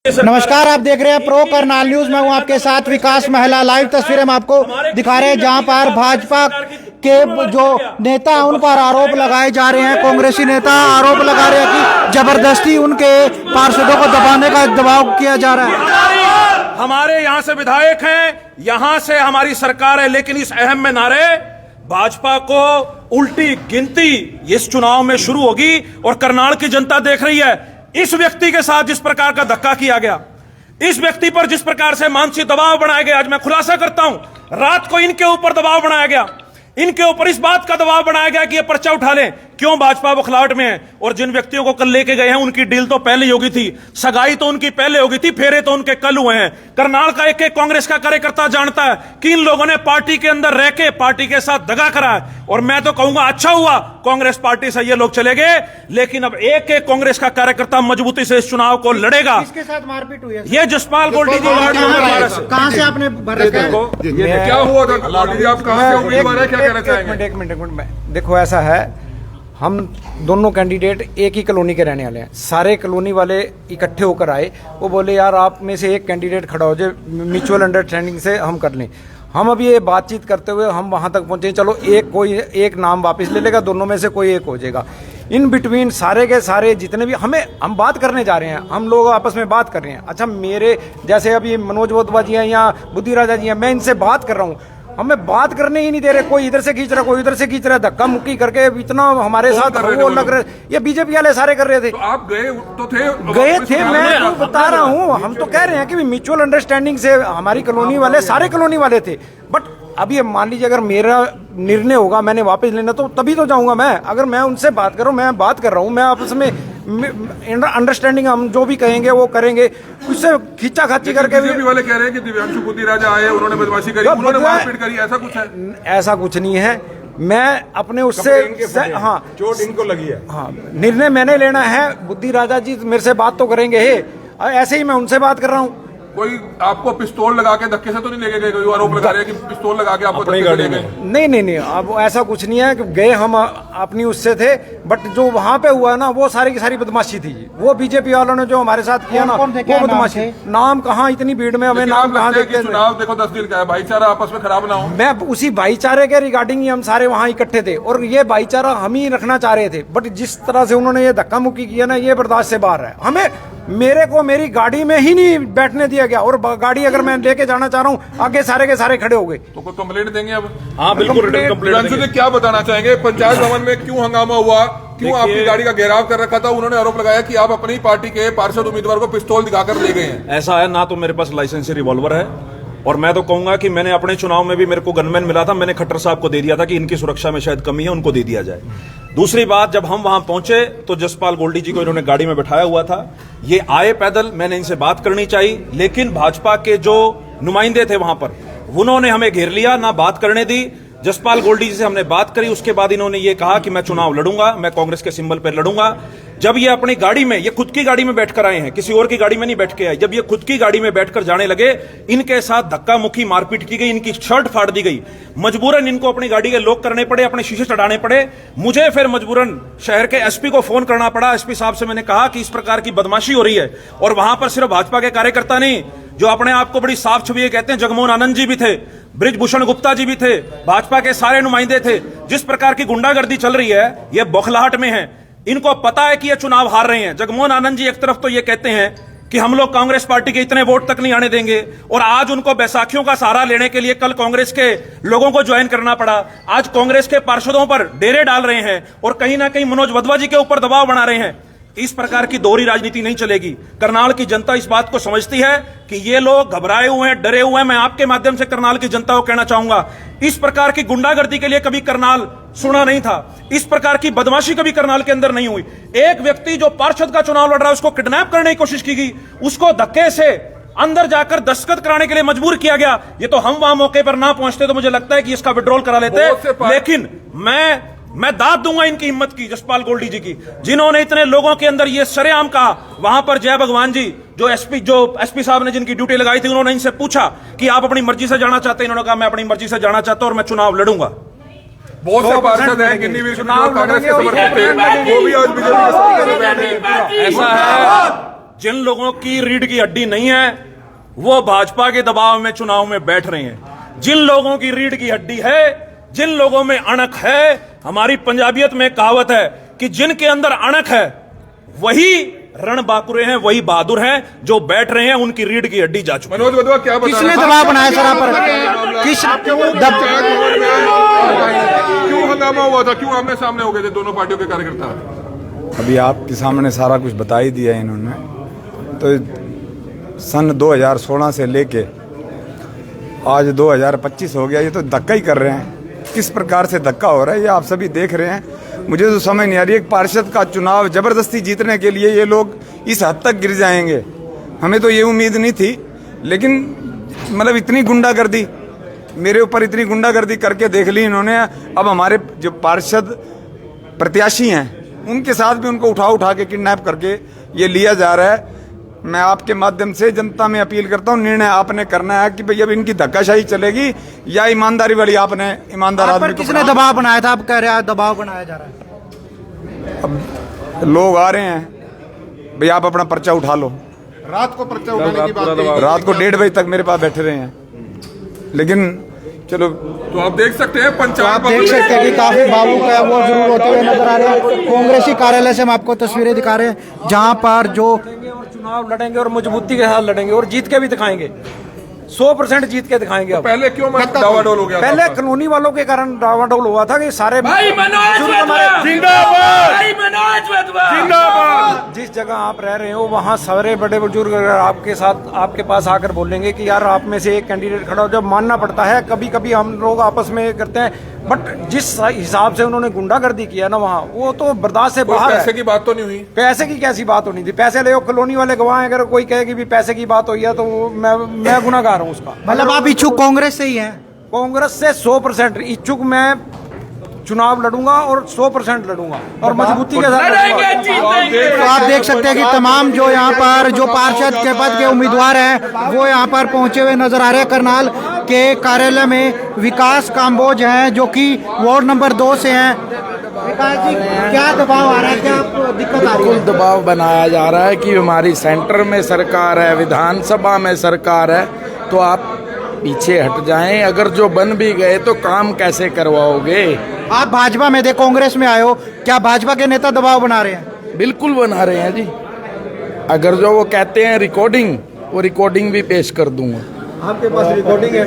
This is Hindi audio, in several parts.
नमस्कार, आप देख रहे हैं प्रो करनाल न्यूज। मैं हूं आपके साथ विकास महिला। लाइव तस्वीरें हम आपको दिखा रहे हैं जहां पर भाजपा के जो नेता हैं उन पर आरोप लगाए जा रहे हैं। कांग्रेसी नेता आरोप लगा रहे हैं कि जबरदस्ती उनके पार्षदों को दबाने का दबाव किया जा रहा है। हमारे यहाँ से विधायक हैं, यहाँ से हमारी सरकार है, लेकिन इस अहम में नारे भाजपा को उल्टी गिनती इस चुनाव में शुरू होगी और करनाल की जनता देख रही है। इस व्यक्ति के साथ जिस प्रकार का धक्का किया गया, इस व्यक्ति पर जिस प्रकार से मानसिक दबाव बनाया गया, आज मैं खुलासा करता हूं, रात को इनके ऊपर दबाव बनाया गया, इनके ऊपर इस बात का दबाव बनाया गया कि ये पर्चा उठा लें। क्यों? भाजपा बौखलाहट में है। और जिन व्यक्तियों को कल लेके गए हैं उनकी डील तो पहले होगी थी, सगाई तो उनकी पहले होगी थी, फेरे तो उनके कल हुए हैं। करनाल का एक एक कांग्रेस का कार्यकर्ता जानता है कि इन लोगों ने पार्टी के अंदर रह के पार्टी के साथ दगा करा है। और मैं तो कहूंगा अच्छा हुआ कांग्रेस पार्टी से ये लोग चले गए, लेकिन अब एक एक कांग्रेस का कार्यकर्ता मजबूती से इस चुनाव को लड़ेगा। किसके साथ मारपीट हुई है? ये जसपाल गोल्डी जी कहां से आपने क्या हुआ था? आप कहां से उम्मीदवार है, क्या कहना चाहेंगे? एक मिनट देखो, ऐसा है, हम दोनों कैंडिडेट एक ही कॉलोनी के रहने वाले हैं। सारे कॉलोनी वाले इकट्ठे होकर आए, वो बोले यार आप में से एक कैंडिडेट खड़ा हो जाए, म्यूचुअल अंडरस्टैंडिंग से हम कर लें। हम अभी ये बातचीत करते हुए हम वहाँ तक पहुँचे, चलो कोई एक नाम वापस ले लेगा, दोनों में से कोई एक हो जाएगा। इन बिटवीन सारे के सारे जितने भी हम बात करने जा रहे हैं, हम लोग आपस में बात कर रहे हैं। अच्छा, मेरे जैसे अभी मनोज वोतवा जी हैं या बुद्धि राजा जी हैं, मैं इनसे बात कर रहा हूँ, हमें बात करने ही नहीं दे रहे। कोई इधर से खींच रहा, कोई इधर से खींच रहा, धक्का मुक्की करके इतना हमारे साथ वो लग रहे। ये बीजेपी वाले सारे कर रहे थे। तो आप गए तो थे? मैं तो बता रहा हूँ, हम तो कह रहे हैं कि म्यूचुअल अंडरस्टैंडिंग से हमारी कॉलोनी वाले सारे कॉलोनी वाले थे। बट अभी मान लीजिए अगर मेरा निर्णय होगा मैंने वापस लेना, तो तभी तो जाऊंगा मैं। अगर मैं उनसे बात करूं, मैं बात कर रहा हूं, मैं आपस में अंडरस्टैंडिंग, हम जो भी कहेंगे वो करेंगे। उससे खींचा खाची करके बीजेपी वाले कह रहे हैं कि दिव्यांशु बुद्धि राजा आए, उन्होंने बदमाशी करी, उन्होंने मारपीट करी, ऐसा कुछ है? ऐसा कुछ नहीं है। मैं अपने उससे हाँ, चोट इनको लगी है। हाँ, निर्णय मैंने लेना है। बुद्धि राजा जी मेरे से बात तो करेंगे ही, ऐसे ही मैं उनसे बात कर रहा हूँ। कोई आपको पिस्तौल लगा के धक्के से तो नहीं लेके गए? कोई आरोप लगा रहे हैं कि पिस्तौल लगा के आपको धक्के से ले गए? नहीं, अब ऐसा कुछ नहीं है कि गए हम अपनी उससे थे। बट जो वहाँ पे हुआ ना, वो सारी की सारी बदमाशी थी। वो बीजेपी वालों ने जो हमारे साथ किया ना, वो बदमाशी। नाम कहाँ, इतनी भीड़ में हमें नाम कहाँ देखते हैं? चुनाव देखो 10 दिन का है, भाईचारा आपस में खराब ना हो। मैं उसी भाईचारे के रिगार्डिंग ही हम सारे वहाँ इकट्ठे थे, और ये भाईचारा हम ही रखना चाह रहे थे। बट जिस तरह से उन्होंने ये धक्का मुक्की किया ना, ये बर्दाश्त से बाहर है। हमें मेरे को मेरी गाड़ी में ही नहीं बैठने दिया गया, और गाड़ी अगर मैं लेके जाना चाह रहा हूँ, आगे सारे के सारे खड़े हो गए। तो कोई कंप्लेंट देंगे अब? हाँ बिल्कुल, कंप्लेंट। क्या बताना चाहेंगे? पंचायत भवन में क्यों हंगामा हुआ, क्यों आपकी गाड़ी का घेराव कर रखा था? उन्होंने आरोप लगाया कि आप अपनी पार्टी के पार्षद उम्मीदवार को पिस्तौल दिखाकर ले गए हैं। ऐसा है ना, तो मेरे पास लाइसेंसी रिवॉल्वर है, और मैं तो कहूंगा कि मैंने अपने चुनाव में भी मेरे को गनमैन मिला था, मैंने खट्टर साहब को दे दिया था कि इनकी सुरक्षा में शायद कमी है, उनको दे दिया जाए। दूसरी बात, जब हम वहां पहुंचे तो जसपाल गोल्डी जी को इन्होंने गाड़ी में बैठाया हुआ था, ये आए पैदल, मैंने इनसे बात करनी चाहिए, लेकिन भाजपा के जो नुमाइंदे थे वहां पर, उन्होंने हमें घेर लिया, ना बात करने दी। जसपाल गोल्डी जी से हमने बात करी, उसके बाद इन्होंने ये कहा कि मैं चुनाव लड़ूंगा, मैं कांग्रेस के सिंबल पर लड़ूंगा। जब ये अपनी गाड़ी में, ये खुद की गाड़ी में बैठकर आए हैं, किसी और की गाड़ी में नहीं बैठ के आए, जब ये खुद की गाड़ी में बैठकर जाने लगे, इनके साथ धक्का मुक्की मारपीट की गई, इनकी शर्ट फाड़ दी गई। मजबूरन इनको अपनी गाड़ी के लॉक करने पड़े, अपने शीशे चढ़ाने पड़े। मुझे फिर मजबूरन शहर के एसपी को फोन करना पड़ा। एसपी साहब से मैंने कहा कि इस प्रकार की बदमाशी हो रही है, और वहां पर सिर्फ भाजपा के कार्यकर्ता नहीं, जो अपने आप को बड़ी साफ छवि कहते हैं, जगमोहन आनंद जी भी थे, ब्रिजभूषण गुप्ता जी भी थे, भाजपा के सारे नुमाइंदे थे। जिस प्रकार की गुंडागर्दी चल रही है, ये बौखलाहट में है। इनको पता है कि ये चुनाव हार रहे हैं। जगमोहन आनंद जी एक तरफ तो ये कहते हैं कि हम लोग कांग्रेस पार्टी के इतने वोट तक नहीं आने देंगे, और आज उनको बैसाखियों का सहारा लेने के लिए कल कांग्रेस के लोगों को ज्वाइन करना पड़ा। आज कांग्रेस के पार्षदों पर डेरे डाल रहे हैं, और कहीं ना कहीं मनोज वधवा जी के ऊपर दबाव बना रहे हैं। इस प्रकार की दोहरी राजनीति नहीं चलेगी। करनाल की जनता इस बात को समझती है कि ये लोग घबराए हुए हैं, डरे हुए हैं। मैं आपके माध्यम से करनाल की जनता को कहना चाहूंगा, इस प्रकार की गुंडागर्दी के लिए कभी करनाल सुना नहीं था, इस प्रकार की बदमाशी कभी करनाल के अंदर नहीं हुई। एक व्यक्ति जो पार्षद का चुनाव लड़ रहा है, उसको किडनैप करने की कोशिश की गई, उसको धक्के से अंदर जाकर दस्तखत कराने के लिए मजबूर किया गया। ये तो हम वहां मौके पर ना पहुंचते तो मुझे लगता है कि इसका विड्रॉल करा लेते, लेकिन मैं दाद दूंगा इनकी हिम्मत की, जसपाल गोल्डी जी की, जिन्होंने इतने लोगों के अंदर ये सरेआम कहा। वहां पर जय भगवान जी जो एसपी साहब ने जिनकी ड्यूटी लगाई थी, उन्होंने इनसे पूछा कि आप अपनी मर्जी से जाना चाहते हैं? इन्होंने कहा मैं अपनी मर्जी से जाना चाहता हूं और मैं चुनाव लड़ूंगा। बहुत से पार्षद हैं गिन्नीवीर कांग्रेस के समर्थक थे, वो भी आज बीजेपी के साथ। ऐसा है, जिन लोगों की रीढ़ की हड्डी नहीं है वो भाजपा के दबाव में चुनाव में बैठ रहे हैं। जिन लोगों की रीढ़ की हड्डी है, जिन लोगों में अणक है, हमारी पंजाबियत में कहावत है कि जिनके अंदर अणक है वही रणबांकुरे हैं, वही बहादुर हैं। जो बैठ रहे हैं उनकी रीढ़ की हड्डी जा चुकी है। मनोज वधवा क्या बता किसने दबाव बनाया सर आप पर? क्यों हंगामा हुआ था? क्यों आमने सामने हो गए थे दोनों पार्टियों के कार्यकर्ता? अभी आपके सामने सारा कुछ बता ही दिया इन्होंने। तो सन 2016 से लेके आज 2025 हो गया, ये तो धक्का ही कर रहे हैं। किस प्रकार से धक्का हो रहा है ये आप सभी देख रहे हैं। मुझे तो समझ नहीं आ रही, एक पार्षद का चुनाव जबरदस्ती जीतने के लिए ये लोग इस हद तक गिर जाएंगे, हमें तो ये उम्मीद नहीं थी। लेकिन मतलब इतनी गुंडागर्दी, मेरे ऊपर इतनी गुंडागर्दी करके देख ली इन्होंने। अब हमारे जो पार्षद प्रत्याशी हैं उनके साथ भी उनको उठा के किडनैप करके ये लिया जा रहा है। मैं आपके माध्यम से जनता में अपील करता हूँ, निर्णय आपने करना है कि भाई अब इनकी धक्काशाही चलेगी या ईमानदारी वाली आपने ईमानदार आदमी को। किसने दबाव बनाया था? आप कह रहे हैं दबाव बनाया जा रहा है। अब लोग आ रहे हैं, भाई आप अपना पर्चा उठा लो। रात को पर्चा उठाने की बात, रात को 1:30 बजे तक मेरे पास बैठे रहे हैं। लेकिन चलो, तो आप देख सकते हैं पंचायत, आप देख सकते हैं कि काफी भावुक है वो जरूर होते हुए नजर आ रहे हैं। कांग्रेसी कार्यालय से हम आपको तस्वीरें दिखा रहे हैं जहां पर जो और चुनाव लड़ेंगे और मजबूती के साथ लड़ेंगे और जीत के भी दिखाएंगे। 100% जीत के दिखाएंगे। अब पहले क्यों डावाडोल हो गया? पहले कॉलोनी वालों के कारण डावाडोल हुआ था कि सारे जिस जगह आप रह रहे हो वहाँ सारे बड़े बुजुर्ग अगर आपके साथ आपके पास आकर बोलेंगे कि यार आप में से एक कैंडिडेट खड़ा हो, जब मानना पड़ता है। कभी कभी हम लोग आपस में करते हैं, बट जिस हिसाब से उन्होंने गुंडागर्दी किया ना वहाँ, वो तो बर्दाश्त से बाहर है। पैसे की बात तो नहीं हुई? पैसे की कैसी बात होनी थी? पैसे ले कॉलोनी वाले गवाह हैं। अगर कोई कहे कि भी पैसे की बात हुई है तो मैं गुनाहगार हूँ उसका। मतलब आप इच्छुक कांग्रेस से ही हैं? कांग्रेस से 100% इच्छुक मैं चुनाव लड़ूंगा और 100% लड़ूंगा और मजबूती के साथ लड़ूंगा। तो आप देख सकते हैं कि तमाम जो यहाँ पर जो पार्षद के पद के उम्मीदवार हैं वो यहाँ पर पहुंचे हुए नजर आ रहे हैं। करनाल के कार्यालय में विकास काम्बोज हैं जो कि वार्ड नंबर 2 से हैं। विकास जी, क्या दबाव आ रहा है? क्या आपको दिक्कत आ रही है? दबाव बनाया जा रहा है कि हमारी सेंटर में सरकार है, विधानसभा में सरकार है, तो आप पीछे हट जाएं। अगर जो बन भी गए तो काम कैसे करवाओगे? आप भाजपा में थे, कांग्रेस में आए हो, क्या भाजपा के नेता दबाव बना रहे हैं? बिल्कुल बना रहे हैं जी। अगर जो वो कहते हैं रिकॉर्डिंग, वो रिकॉर्डिंग भी पेश कर दूंगा। आपके पास रिकॉर्डिंग है?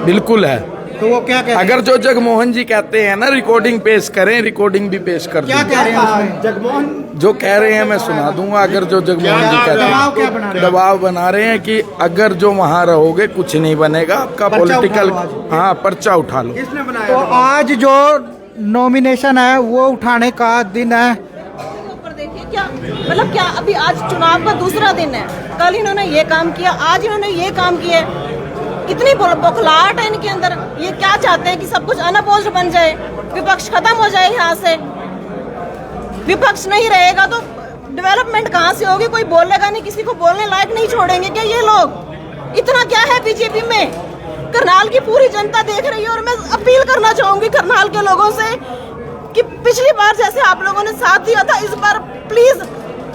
बिल्कुल है। तो वो क्या कह रहे हैं? अगर जो जगमोहन जी कहते हैं ना रिकॉर्डिंग पेश करें, रिकॉर्डिंग भी पेश कर क्या दूंगा। कह रहे हैं उसमें? जगमोहन जो कह रहे हैं मैं सुना दूंगा। अगर जो जगमोहन जी कहते दबाव क्या बना हैं, रहे हैं? दबाव बना रहे हैं कि अगर जो वहाँ रहोगे कुछ नहीं बनेगा आपका पॉलिटिकल। हाँ, पर्चा उठा लो। किसने बनाया? तो आज जो नॉमिनेशन है वो उठाने का दिन है। देखिए क्या मतलब, क्या अभी आज चुनाव का दूसरा दिन है। कल इन्होंने ये काम किया, आज इन्होंने ये काम किया। कितनी बौखलाहट है इनके अंदर। ये क्या चाहते हैं कि सब कुछ अनअपोज्ड बन जाए, विपक्ष खत्म हो जाए यहाँ से। विपक्ष नहीं रहेगा तो डेवलपमेंट कहाँ से होगी? कोई बोलेगा नहीं, किसी को बोलने लायक नहीं छोड़ेंगे क्या ये लोग? इतना क्या है बीजेपी में? करनाल की पूरी जनता देख रही है और मैं अपील करना चाहूंगी करनाल के लोगों से कि पिछली बार जैसे आप लोगों ने साथ दिया था, इस बार प्लीज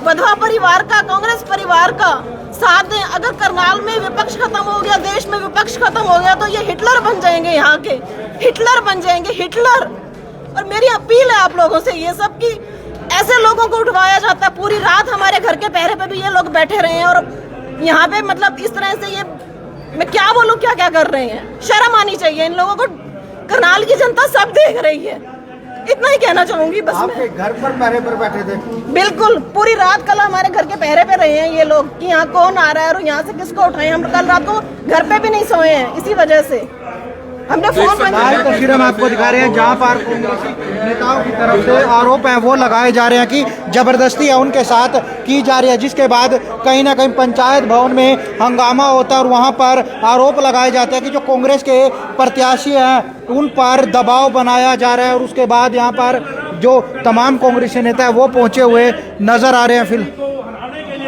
वधवा परिवार का, कांग्रेस परिवार का साथ दें। अगर करनाल में विपक्ष खत्म हो गया, देश में विपक्ष खत्म हो गया, तो ये हिटलर बन जाएंगे, यहाँ के हिटलर बन जाएंगे, हिटलर। और मेरी अपील है आप लोगों से ये सब कि ऐसे लोगों को उठवाया जाता है। पूरी रात हमारे घर के पहरे पे भी ये लोग बैठे रहे हैं और यहाँ पे मतलब इस तरह से ये, मैं क्या बोलूं, क्या क्या कर रहे हैं। शर्म आनी चाहिए इन लोगों को। करनाल की जनता सब देख रही है। इतना ही कहना चाहूंगी बस। आपके घर पर पहरे पर बैठे थे? बिल्कुल, पूरी रात कल हमारे घर के पहरे पे रहे हैं ये लोग कि यहाँ कौन आ रहा है और यहाँ से किसको उठाएं। हम कल रात को घर पे भी नहीं सोए हैं इसी वजह से। हमने फोन लाइव तस्वीरें हम आपको दिखा रहे हैं जहां पर कांग्रेसी नेताओं की तरफ से आरोप हैं वो लगाए जा रहे हैं कि जबरदस्ती है उनके साथ की जा रही है, जिसके बाद कहीं ना कहीं पंचायत भवन में हंगामा होता है और वहां पर आरोप लगाए जाते हैं कि जो कांग्रेस के प्रत्याशी हैं उन पर दबाव बनाया जा रहा है। और उसके बाद यहाँ पर जो तमाम कांग्रेसी नेता है वो पहुंचे हुए नजर आ रहे हैं। फिर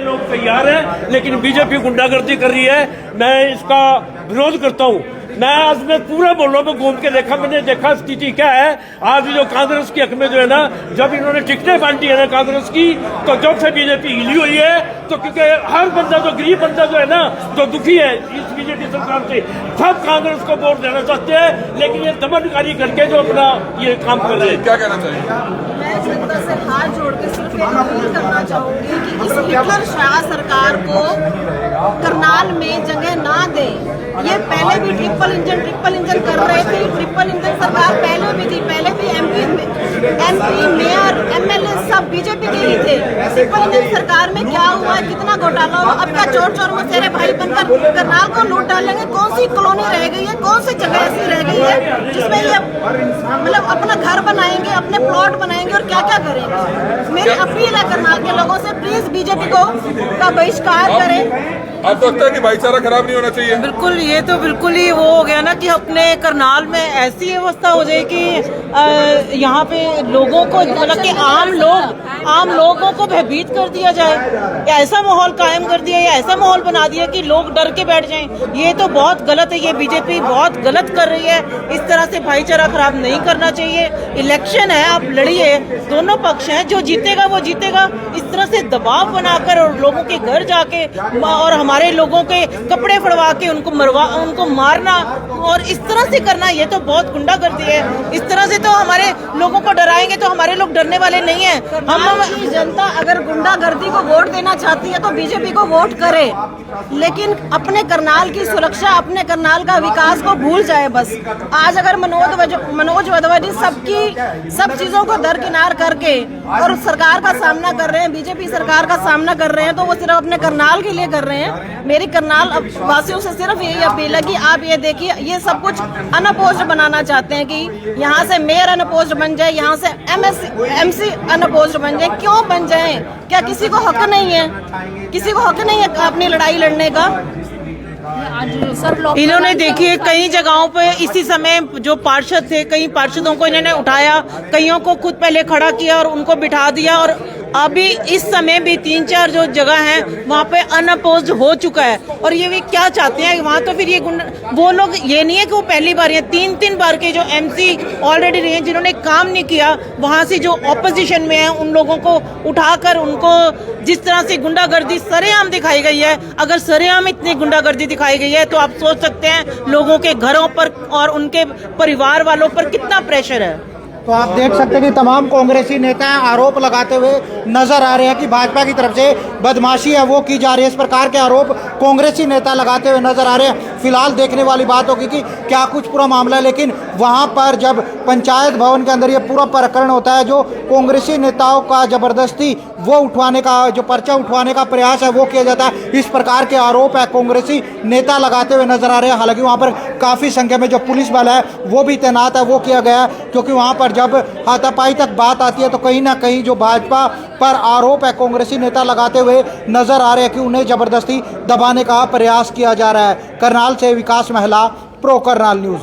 लोग तैयार हैं, लेकिन बीजेपी गुंडागर्दी कर रही है। मैं इसका विरोध करता हूं। मैं आज मैं पूरे मोहल्लों में घूम के देखा, मैंने देखा स्थिति क्या है आज जो कांग्रेस के हक में जो है ना, जब इन्होंने टिकटें बांटी है ना कांग्रेस की, तो जब से बीजेपी हिली हुई है, तो क्योंकि हर बंदा जो गरीब बंदा जो है ना, जो दुखी है इस बीजेपी सरकार से, सब कांग्रेस को वोट देना चाहते हैं, लेकिन ये दमनकारी करके जो अपना ये काम कर रहे हैं। क्या कहना चाहिए? मैं जनता से हाथ जोड़ के सिर्फ एक अपील करना चाहूंगी कि इस हिटलर शाह सरकार को करनाल में जगह ना दे। ये पहले भी ट्रिपल इंजन कर रहे थे। ट्रिपल इंजन सरकार पहले भी थी, पहले भी एमपी मेयर एमएलए सब बीजेपी के ही थे। ट्रिपल इंजन सरकार में क्या हुआ, कितना घोटाला हुआ, अब क्या चोर चोर मसेरे भाई बनकर करनाल को लूट डालेंगे। कौन सी कॉलोनी रह गई है, कौन सी जगह ऐसी रह गई है जिसमें ये मतलब अपना घर बनाएंगे, अपने प्लॉट बनाएंगे और क्या क्या करेंगे। मेरी अपील है करनाल के लोगों से, प्लीज बीजेपी को का बहिष्कार करें। आपको लगता है कि भाईचारा खराब नहीं होना चाहिए? बिल्कुल, ये तो बिल्कुल ही वो हो गया ना कि अपने करनाल में ऐसी व्यवस्था हो जाए कि यहाँ पे लोगों को मतलब कि आम लोगों को भयभीत कर दिया जाए, या ऐसा माहौल कायम कर दिया, या ऐसा माहौल बना दिया कि लोग डर के बैठ जाएं। ये तो बहुत गलत है, ये बीजेपी बहुत गलत कर रही है। इस तरह से भाईचारा खराब नहीं करना चाहिए। इलेक्शन है, आप लड़िए, दोनों पक्ष हैं, जो जीतेगा वो जीतेगा। इस तरह से दबाव बनाकर और लोगों के घर जाके और हमारे लोगों के कपड़े फड़वा के उनको मारना और इस तरह से करना, ये तो बहुत गुंडागर्दी है। इस तरह से तो हमारे लोगों को डराएंगे तो हमारे लोग डरने वाले नहीं है। हम जनता अगर गुंडागर्दी को वोट देना चाहती है तो बीजेपी को वोट करे, लेकिन अपने करनाल की सुरक्षा, अपने करनाल का विकास को भूल जाए बस। आज अगर मनोज वधवानी सब चीजों को दरकिनार करके और सरकार का सामना कर रहे हैं, बीजेपी सरकार का सामना कर रहे हैं, तो वो सिर्फ अपने करनाल के लिए कर रहे हैं। मेरी करनाल वासियों से सिर्फ यही अपील है कि आप ये देखिए, ये सब कुछ अनअपोज्ड बनाना चाहते हैं कि यहाँ से मेयर अनअपोज्ड बन जाए, यहाँ से एमसी अनअपोज्ड बन जाए। क्यों बन जाए? क्या किसी को हक नहीं है? किसी को हक नहीं है अपनी लड़ाई लड़ने का? इन्होंने देखिए कई जगहों पे इसी समय जो पार्षद थे, कई पार्षदों को इन्होंने उठाया, कईयों को खुद पहले खड़ा किया और उनको बिठा दिया, और अभी इस समय भी 3-4 जो जगह हैं वहाँ पे अनअपोज्ड हो चुका है। और ये भी क्या चाहते हैं वहाँ, तो फिर ये वो लोग, ये नहीं है कि वो पहली बार, ये 3 बार के जो एमसी ऑलरेडी रहे हैं जिन्होंने काम नहीं किया, वहाँ से जो ऑपोजिशन में है उन लोगों को उठाकर उनको जिस तरह से गुंडागर्दी सरेआम दिखाई गई है, अगर सरेआम इतनी गुंडागर्दी दिखाई गई है तो आप सोच सकते हैं लोगों के घरों पर और उनके परिवार वालों पर कितना प्रेशर है। तो आप देख सकते हैं कि तमाम कांग्रेसी नेता आरोप लगाते हुए नजर आ रहे हैं कि भाजपा की तरफ से बदमाशी है वो की जा रही है। इस प्रकार के आरोप कांग्रेसी नेता लगाते हुए नजर आ रहे हैं। फिलहाल देखने वाली बात होगी कि क्या कुछ पूरा मामला है, लेकिन वहां पर जब पंचायत भवन के अंदर ये पूरा प्रकरण होता है, जो कांग्रेसी नेताओं का जबरदस्ती वो उठवाने का, जो पर्चा उठवाने का प्रयास है वो किया जाता है। इस प्रकार के आरोप है कांग्रेसी नेता लगाते हुए नजर आ रहे हैं। हालांकि वहां पर काफी संख्या में जो पुलिस बल है वो भी तैनात है, वो किया गया है, क्योंकि वहां पर जब हाथापाई तक बात आती है तो कहीं ना कहीं जो भाजपा पर आरोप है कांग्रेसी नेता लगाते हुए नजर आ रहे हैं कि उन्हें जबरदस्ती दबाने का प्रयास किया जा रहा है। करनाल से विकास महिला, प्रो करनाल न्यूज।